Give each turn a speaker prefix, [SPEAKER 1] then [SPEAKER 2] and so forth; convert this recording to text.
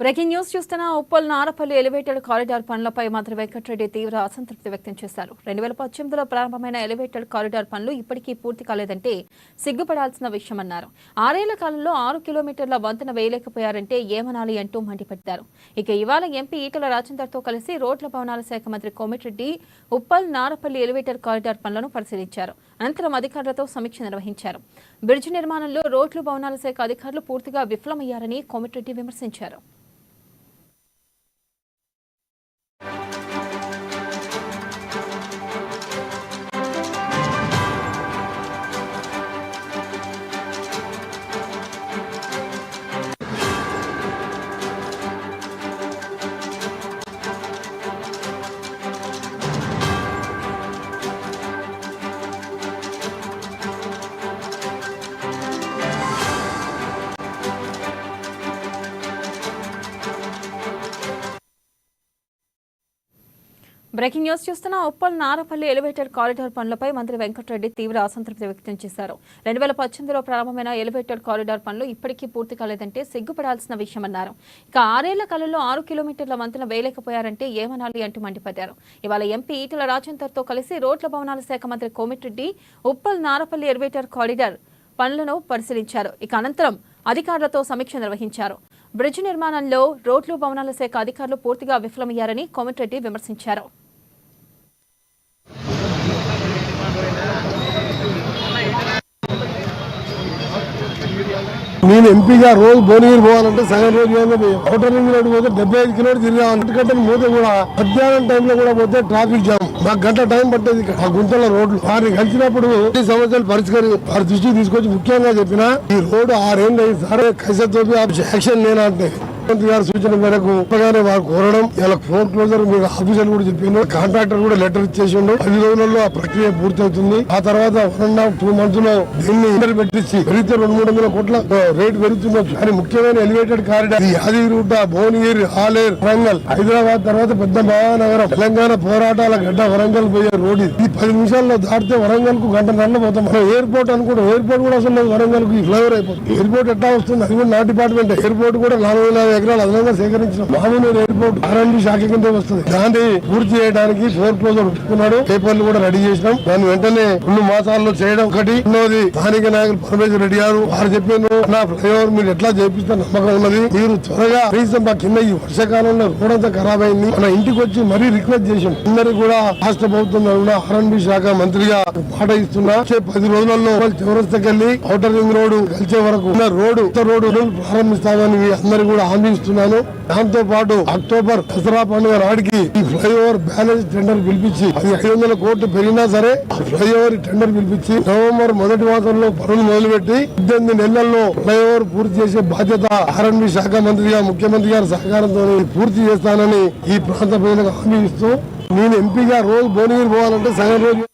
[SPEAKER 1] Breaking news చూస్తున్న Uppal Narapally elevated corridor పనులపై మంత్రి వెంకటరెడ్డి తీవ్ర అసంతృప్తి వ్యక్తం చేశారు. 2018లో ప్రారంభమైన ఎలివేటెడ్ కారిడార్ పనులు ఇప్పటికీ పూర్తి కాలేదంటే సిగ్గుపడాల్సిన విషయమన్నారు. 6 ఏళ్ల కాలంలో 6 కిలోమీటర్ల వంతెన వేయలేకపోయారంటే ఏమనాలి అంటూ మండిపడ్డారు. ఇక ఇవాళ ఎంపీ ఈటల రాజేందర్తో కలిసి రోడ్ల భవనాల శాఖ మంత్రి కోమటిరెడ్డి ఉప్పల్ నారపల్లి ఎలివేటెడ్ కారిడార్ పనులను పరిశీలించారు. అనంతరం అధికారులతో సమీక్ష నిర్వహించారు. బ్రిడ్జి నిర్మాణంలో రోడ్లు భవనాల శాఖ అధికారులు పూర్తిగా విఫలమయ్యారని కోమటిరెడ్డి విమర్శించారు. బ్రేకింగ్ న్యూస్ చూస్తున్న ఉప్పల్ నారపల్లి ఎలివేటెడ్ కారిడార్ పనులపై మంత్రి వెంకటరెడ్డి తీవ్ర అసంతృప్తి వ్యక్తం చేశారు. 2018లో ప్రారంభమైన ఎలివేటెడ్ కారిడార్ పనులు ఇప్పటికీ పూర్తి కాలేదంటే సిగ్గుపడాల్సిన విషయమన్నారు. ఇక 6 ఏళ్ల కాలంలో 6 కిలోమీటర్ల వంతెన వేయలేకపోయారంటే ఏమనాలి అంటూ మండిపడ్డారు. ఇవాళ ఎంపీ ఈటల రాజేందర్తో కలిసి రోడ్ల భవనాల శాఖ మంత్రి కోమటిరెడ్డి ఉప్పల్ నారపల్లి ఎలివేటెడ్ కారిడార్ పనులను పరిశీలించారు. ఇక అనంతరం అధికారులతో సమీక్ష నిర్వహించారు. బ్రిడ్జి నిర్మాణంలో రోడ్లు భవనాల శాఖ అధికారులు పూర్తిగా విఫలమయ్యారని కోమటిరెడ్డి విమర్శించారు.
[SPEAKER 2] నేను ఎంపీగా రోజు భువనగిరి పోవాలంటే సగం రోజు అవుటర్ రింగ్ రోడ్డు పోతే 75 కిలోమీటర్లు తిరిగాం. ఎందుకంటే పోతే కూడా మధ్యాహ్నం టైంలో కూడా పోతే ట్రాఫిక్ జామ్, మాకు గంట టైం పట్టేది. ఆ గుంతల రోడ్లు వారిని కలిసినప్పుడు ఈ సమస్యలు వారి దృష్టికి తీసుకొచ్చి ముఖ్యంగా చెప్పిన ఈ రోడ్డు 6 ఏళ్ళు అయింది సార్, కైసతోపి యాక్షన్ లేనా అంటే ముఖ్యమంత్రి గారి సూచన మేరకు వారు కోరడం, ఇలా ఫోర్ క్లోజర్ మీద ఆఫీసర్లు కూడా చెప్పిండు. కాంట్రాక్టర్ కూడా లెటర్ ఇచ్చేసిండు. 10 రోజులలో ఆ ప్రక్రియ పూర్తవుతుంది. ఆ తర్వాత 1.5-2 months లో దీన్ని ఇంటర్ పెట్టించి పెరిగితే 200-300 కోట్ల రేటు పెరుగుతుండొచ్చు. కానీ ముఖ్యమైన ఎలివేటెడ్ కారిడార్ యాదగిరిగుట్ట, భువనగిరి, ఆలేరు, వరంగల్, హైదరాబాద్ తర్వాత పెద్ద మహానగరం తెలంగాణ పోరాటాల గడ్డ వరంగల్ పోయే రోడ్ ఈ 10 నిమిషాల్లో దాటితే వరంగల్ కు గంటన్నరలో పోతాం. మనం ఎయిర్పోర్ట్ అనుకుంటాం, ఎయిర్పోర్ట్ కూడా అసలు వరంగల్ కు ఫ్లైఓవర్ అయిపోతుంది. ఎయిర్పోర్ట్ ఎట్లా వస్తుంది? అది కూడా నా డిపార్ట్మెంట్. ఎయిర్పోర్ట్ కూడా 4,000 ఎకరాలు అదనంగా సేకరించిన మామూలు ఎయిర్పోర్ట్ R&D శాఖ కింద వస్తుంది. దాన్ని పూర్తి చేయడానికి 4 క్లోజర్ ఒప్పుకున్నాడు. పేపర్లు కూడా రెడీ చేసినాం. దాన్ని వెంటనే 2 మాసాల్లో చేయడం ఒకటి. రెండోది స్థానిక నాయకులు పరమేశ్వర రెడ్డి గారు వారు చెప్పారు, నా ఫ్లైఓవర్ మీరు ఎట్లా చేపిస్తే నమ్మకం ఉన్నది, మీరు త్వరగా కనీసం మా కింద ఈ వర్షాకాలంలో రోడ్ అంతా ఖరాబ్ అయింది, మన ఇంటికి వచ్చి మరీ రిక్వెస్ట్ చేసాం. అందరికి కూడా రాష్ట్ర ప్రభుత్వం R&D శాఖ మంత్రిగా మాట ఇస్తున్నా, 10 రోజులలో చౌరస్తకెళ్లి ఔటర్ రింగ్ రోడ్డు కలిసే వరకు రోడ్డు ప్రారంభిస్తామని అందరికి కూడా హామీ ఇస్తున్నాను. దాంతో పాటు అక్టోబర్ దసరా పండుగ నాటికి ఈ ఫ్లైఓవర్ బ్యాలెన్స్ టెండర్ పిలిపించి అది 500 కోట్లు పెరిగినా సరే ఫ్లైఓవర్ టెండర్ పిలిపించి నవంబర్ మొదటి మాసంలో పనులు మొదలుపెట్టి 18 నెలల్లో ఫ్లైఓవర్ పూర్తి చేసే బాధ్యత R&D శాఖ మంత్రిగా ముఖ్యమంత్రి గారి సహకారంతో పూర్తి చేస్తానని ఈ ప్రాంత ప్రజలకు హామీ ఇస్తూ నేను ఎంపీగా రోజు భువనగిరి పోవాలంటే సగం రోజు